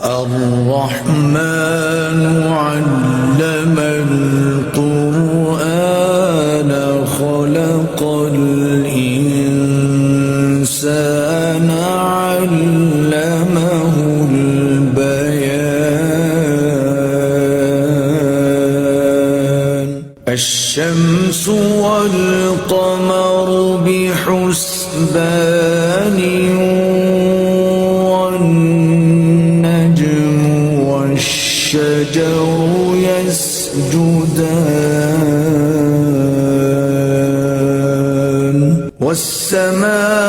الرحمن علم القرآن خلق الإنسان علمه البيان الشمس والقمر بحسبان والشجر يسجدان والسماء